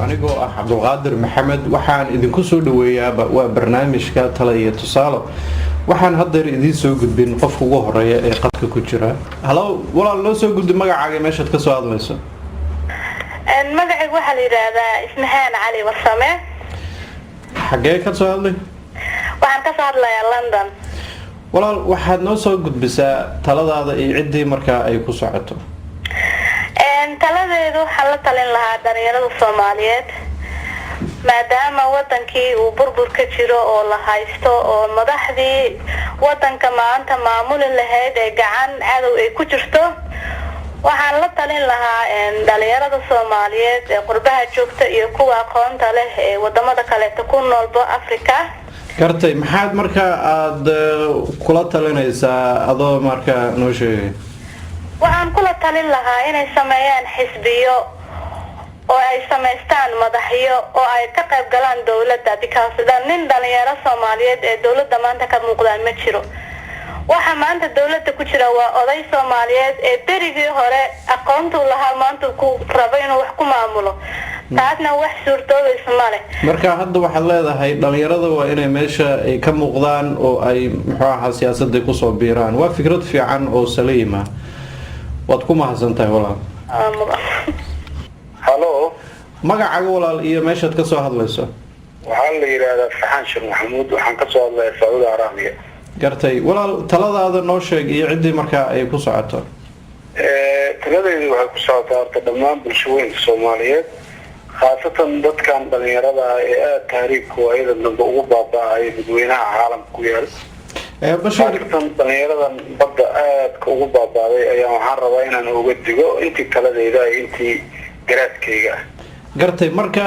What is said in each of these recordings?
anigoo ah Cabdulqaadir Maxamed waxaan idinku soo dhaweeyaa waa barnaamijka talo iyo tusaale waxaan hadda idin soo gudbin qofka ugu horeeya ee qadka ku jira halo walaal loo soo gudbi magacaaga meeshaad ka soo hadlayso magacaygu waxa la yiraahdaa Ismahaan Cali Warsame xagee ka soo hadlay waxaan ka soo hadlayaa London walaal waxaad noo soo gudbisaa taladaada iyo cidii markaa ay ku socoto taladeedu waxa la talin lahaa dhalinyarada Soomaaliyeed maadaama wadankii uu burbur ka jiro oo la haysto oo madaxdii wadanka maanta maamul lahayd ee gacan cadow ay ku jirto waxaan la talin lahaa dhalinyarada Soomaaliyeed ee qurbaha joogta iyo kuwa aqoonta leh ee wadamada kale ku noolba Afrika gartay maxaad markaa aad kula talinaysaa adoo markaa noo sheegay waxaan kula talin lahaa inay sameeyaan xisbiyo oo ay sameystaan madaxyo oo ay ka qayb galaan dawladda because nin dhalinyaro Soomaaliyeed ee dawladda maanta ka muuqdaan ma jiro waxa maanta dawladda ku jira waa oday Soomaaliyeed ee berigii hore aqoontu lahaa maanta ku rabo inuu wax ku maamulo taasna wax suurtoobaysa ma leh marka hadda waxaad leedahay dhalinyarada waa inay meesha ay ka muuqdaan oo ay muxuu ahaa siyaasadda ku soo biiraan waa fikrad fiican oo saliima waad ku mahadsantahay walaal halo magacaaga walaal iyo meeshaad ka soo hadlayso waxaa la yiraahdaa Faxaan Sheekh Maxamuud waxaan ka soo hadlayaa Saudi Arabia gartay walaal taladaada noo sheeg iyo cidii markaa ay ku socoto taladeedu waxay ku socotaa horta dhammaan bulshooyinka Soomaaliyeed khaasatan dadkan dhalinyarada ee aad taariikhku ayada dambe ugu baaba'ay dadweynaha caalamka ku yaal bashir dhalinyaradan badda aadka ugu baaba'ay ayaa waxaan rabaa inaan uga digo intii taladeeda ay intii garaadkayga gartay marka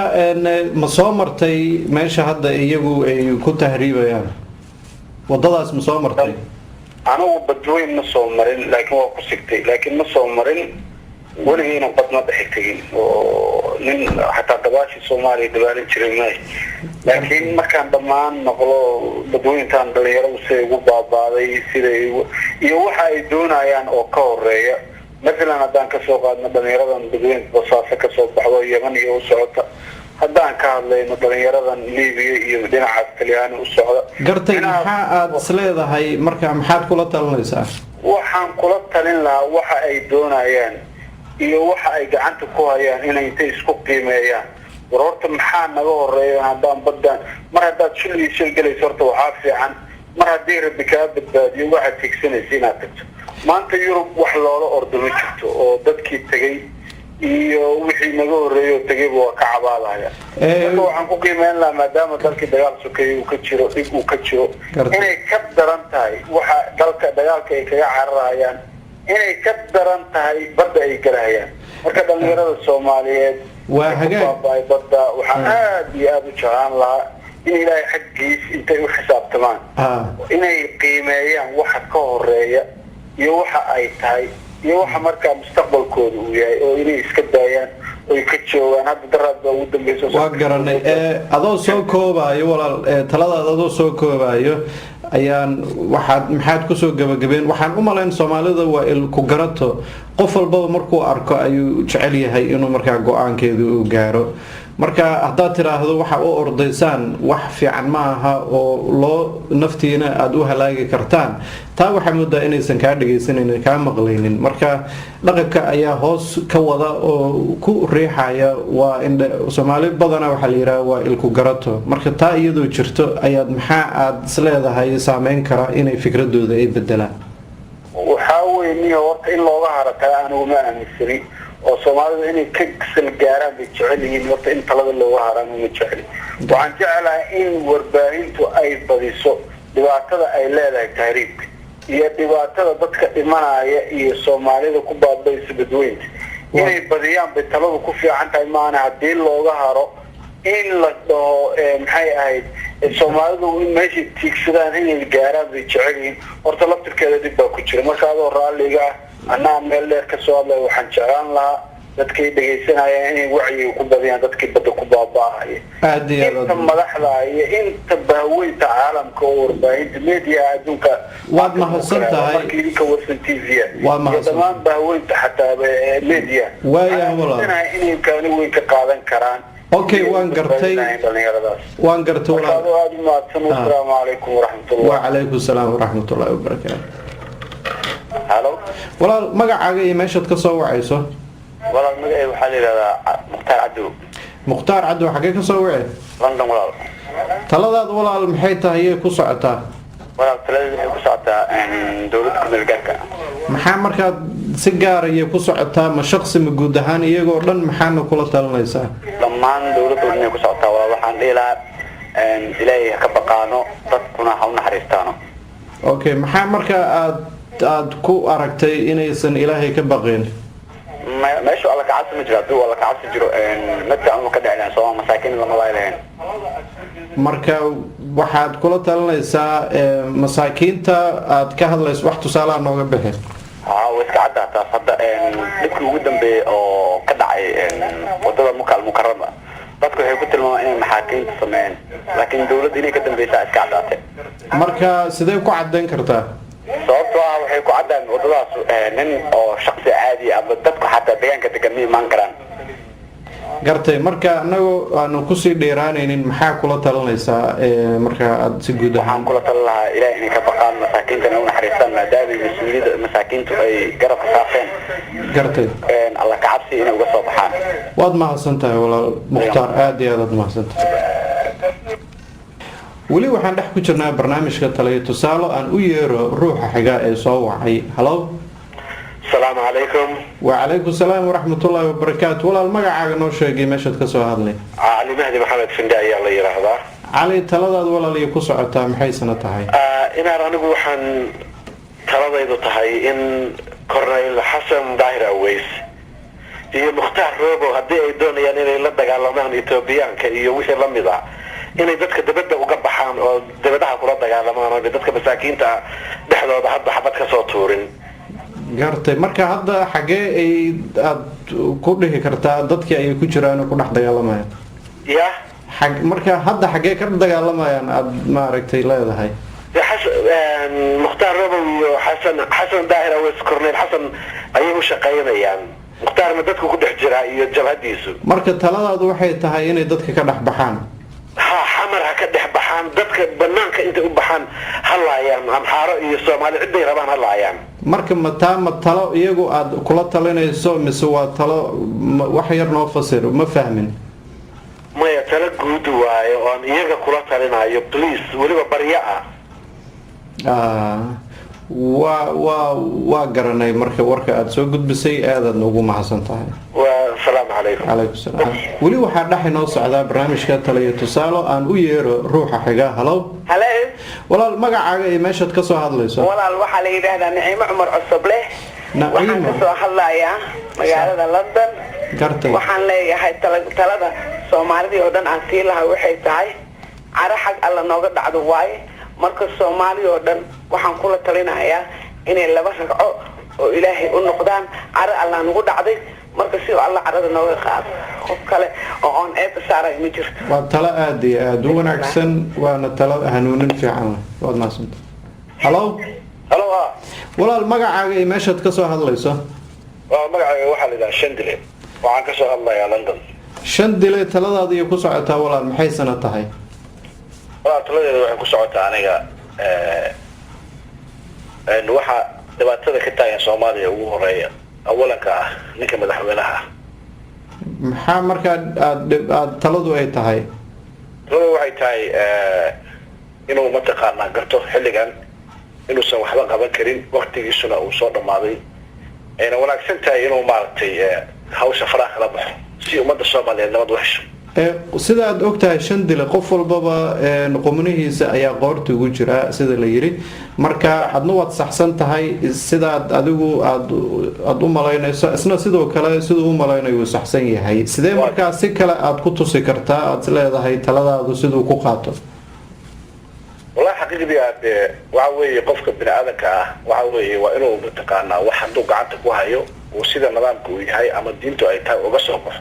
ma soo martay meesha hadda iyagu ay ku tahriibayaan wadadaas ma soo martay anigu badweyn ma soo marin laakiin waa ku sigtay laakiin ma soo marin weligiina bad ma dhex tegin oo nin xataa dabaashi Soomaaliya dabaalin jiray maahay laakiin markaan dhammaan noqdo badweyntan dhalinyaradu siday ugu baaba'day siday iyo waxa ay doonayaan oo ka horeeya مثلا haddaan ka soo qaadno dhalinyaradan badweynta Boosaaso ka soo baxdo Yemen iyo u socota haddaan ka hadlayno dhalinyaradan Liibiya iyo dhinaca Talyaani u socda gartay waxa aad isleedahay marka maxaad kula talinaysaa waxaan kula talin lahaa waxa ay doonayaan iyo waxa ay gacanta ku hayaan inay isku qiimeeyaan wararta maxaa naga horeeyo haddaan badan mar haddaad shil galayso horta waxa fiican mar haddii rabbi ka badbaadiyo waxa tigsanaysa inaad tagto maanta Yurub wax loola ordamo jirto oo dadkii tagay iyo wixii naga horeeyo tagay waa ka cabaadaya waxaan ku qiimeyn lahaa maadaama dalkii dagaal sokeeyay uu ka jiro dib uu ka jiro inay ka daran tahay waxa dalka dagaalka ay kaga cararayaan inay ka daran tahay badda ay galayaan marka dhalinyarada Soomaaliyeed waa hagaag badda waxaan aad iyo aad u jeclaan lahaa in ilaahay xaggiis intay u xisaabtamaan inay qiimeeyaan waxa ka horeeya iyo waxa ay tahay iyo waxa markaa mustaqbalkooda uu yahay oo inay iska daayaan oo ka joogaan hadda daraad ugu dambeeyay waa garanay adoo soo koobayo walaal taladaada adoo soo koobayo ayaan maxaad ku soo gabagabeen waxaan u malayn Soomaalida waa ku garato qof walba markuu arko ayuu jecel yahay inuu markaa go'aankeedu uu gaaro marka haddaad tiraahdo waxa u ordaysaan wax fiican ma aha oo loo naftiina aad u halaagi kartaan taa waxa muddo inaysan ka dhageysanin ka maqlaynin marka dhaqanka ayaa hoos ka wada oo ku riixaya waa in Soomaali badan waxa la yiraahdaa waa ilku garato marka taa iyadoo jirto ayaad maxaa aad isleedahay saameyn kara inay fikradooda ay bedelaan waxa weeye horta in looga harataa anigu ma aaminsani oo Soomaalida inay ka gisal gaaraan bay jecel yihiin horta in talada looga haraan ma jecel waxaan jecelahay in warbaahintu ay badiso dhibaatada ay leedahay taariikhka iyo dhibaatada dadka dhimanaya iyo Soomaalida ku baaba'aysa badweynta inay badiyaan bay taladu ku fiican tahay maana hadii looga haro in la dhaho maxay ahayd Soomaalidu in meeshii tiigsadaan inay gaaraan bay jecel yihiin horta laftirkeeda dib baa ku jira marka adoo raaliga anaa meel dheer ka soo hadlay waxaan jeclaan lahaa dadkii dhageysanaya inay wacyi ku badiyaan dadkii badda ku baaba'ay inta madaxda iyo inta bahweynta caalamka oo warbaahinta media adduunka waad mahadsantahay markii ka warsan TV dhammaan bahweynta xataa media waaya walaal inay kaani weyn ka qaadan karaan okay waan gartay walaal assalaamu calaykum waraxmatullahi wa calaykum salaam waraxmatullahi wabarakaatu halo walaal magacaaga iyo meeshaad ka soo wacayso walaal magacay waxaa la yidhahdaa mukhtaar caddow xagee ka soo wace london walaal taladaad walaal maxay tahay ku socotaa walaal taladeedu waxay ku socotaa dowladda ku-meelgaarka maxaa markaad si gaaraya ku socotaa ma shaqsi ma guud ahaan iyagoo dhan maxaana kula talinaysaa dhammaan dowladda inay ku socotaa walaal waxaan dhihi lahaa ilaahay ha ka baqaano dadkuna ha u naxariistaano okay maxaa markaa aad ku aragtay inaysan ilaahay ka baqeen meeshu alla kacabsi ma jiro hadduu alla kacabsi jiro madka ama ka dhicin soo masaakiin lama lahayn marka waxaad kula talinaysaa masaakiinta aad ka hadlayso wax tusaalaha nooga bixi way iska caddaa taas hadda dhibkii ugu dambeeyey oo ka dhacay wadada Makka al-Mukarrama dadku waxay ku tilmaamaan inay maxaakiimta sameeyeen laakiin dowladda inay ka dambeysaa iska caddaatay marka sidee ku caddayn kartaa sababtoo ah waxay ku caddaan wadadaas nin oo shaqsi caadi ama dadku xataa deegaanka degan ma imaan karaan gartay marka anagoo aanu kusii dheeraanaynin maxaa kula talinaysaa marka aad si guud waxaan kula talin lahaa ilaahay inay ka baqaan masaakiintana u naxariistaan maadaama mas-uuliyadda masaakiintu ay garabka saafeen gartay alla kacabsi inay uga soo baxaan waad mahadsan tahay walaal mukhtaar aad iyo aad mahadsan tahay weli waxaan dhex ku jirnaa barnaamijka taliyo tusaale aan u yeero ruuxa xiga ee soo wacay halo السلام عليكم وعليكم السلام ورحمة الله وبركاته ولا المقع نو شيء مشهد كسو هذلي علي مهدي محمد فنداي الله يرحمه علي تلاداد ولا لي كسعتا maxay sana tahay ina anigu waxaan taladaydu tahay in Cornel Hassan Daahir Aways iyo Mukhtaar Robo hadii ay doonayaan inay la dagaalamaan Ethioopiyaanka iyo wixii la mid ah inay dadka dibadda uga baxaan oo dibadaha kula dagaalamaan oo dadka masaakiinta dhexdooda hadda xabad ka soo tuurin gartay marka hadda xagee ay aad ku dhihi kartaa dadkii ay ku jiraan ku dhex dagaalamayaan ya marka hadda xagee ka dagaalamayaan aad ma aragtay leedahay Mukhtaar Robo iyo Hassan Daahir Aways Cornel Hassan ayay u shaqeynayaan Mukhtaarna dadku ku dhex jira iyo jabhadiisu marka taladaadu waxay tahay inay dadka ka dhex baxaan xamar ha ka dhex baxaan dadka banaanka inta u baxaan halaayaan amxaaro iyo Soomaali ciday rabaan halaayaan marka ma talo iyagu aad kula talinayso mise waa talo wax yar noo fasir ma fahmin maya talo guud waayo oo iyaga kula talinayo please waliba bariyaa waa garanay marka warka aad soo gudbisay aad ugu mahadsan tahay والسلام عليكم عليكم السلام ولي waxaa dhax inoo socda barnaamijka taliyo tusaalo aan u yeero ruuxa xiga halo walaal magacaaga ee meeshaad ka soo hadlayso walaal waxa la yiraahdaa Naciimo Cumar Cusuble waxaan ka soo hadlayaa magaalada London gartay waxaan leeyahay talada Soomaalida oo dhan aan sii lahaa waxay tahay cara xaq alla nooga dhacdo waay marka Soomaali oo dhan waxaan kula talinayaa inay laba ragco oo Ilaahay u noqdaan cara alla nagu dhacday marka si alla carada nooga qaado qof kale oo aan eeb saaray ma jirto waa talo aad iyo aad u wanaagsan waana talo hanuunin fiican waad maasanta halo halo walaal magacaaga ee meeshaad ka soo hadlayso waa magacaaga waxa la yiraahdaa Shandile waxaan ka soo hadlayaa London Shandile taladaada iyo ku socotaa walaal maxay sana tahay taladeedu waxay ku socotaa aniga waxa dhibaatada ka taagan Soomaaliya ugu horeeya awalanka ah ninka madaxweynaha maxaa marka aad taladu ay tahay waxay tahay inuu mataqaanaa garto xilligan inuusan waxba qaban karin waqtigiisuna uu soo dhamaaday ayna wanaagsan tahay inuu maaragtay hawsha faraha la baxo si ummadda Soomaaliyeed nabad u hesho sida aad ogtahay Shandile qof walbaba qomanihiisa ayaa qoorta ugu jira sida la yiri marka adna waad saxsan tahay sida adigu aad u malaynayso isna sidoo kale sidoo u malaynayo saxsan yahay sidee marka si kale aad ku tusi kartaa aad leedahay taladaadu sidoo ku qaato والله حقيقي waxa weeye qofka bini'aadanka ah waxa weeye waa inuu mataqaanaa wax haduu gacanta ku hayo oo sida nidaamku uu yahay ama diintu ay tahay uga soo baxo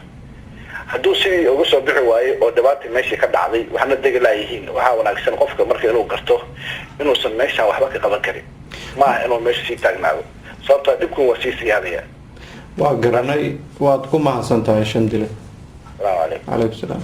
haduu sidii uga soo bixi waayo oo dhibaato meeshii ka dhacday waxna degalayihiin waxa wanaagsan qofka marka inuu garto inuusan meesha waxba ka qaban karin ma inuu meesha si taagnaado sababta dhibku waa sii siyaadaya waa garanay waad ku mahadsan tahay Shandile السلام عليكم. عليكم السلام.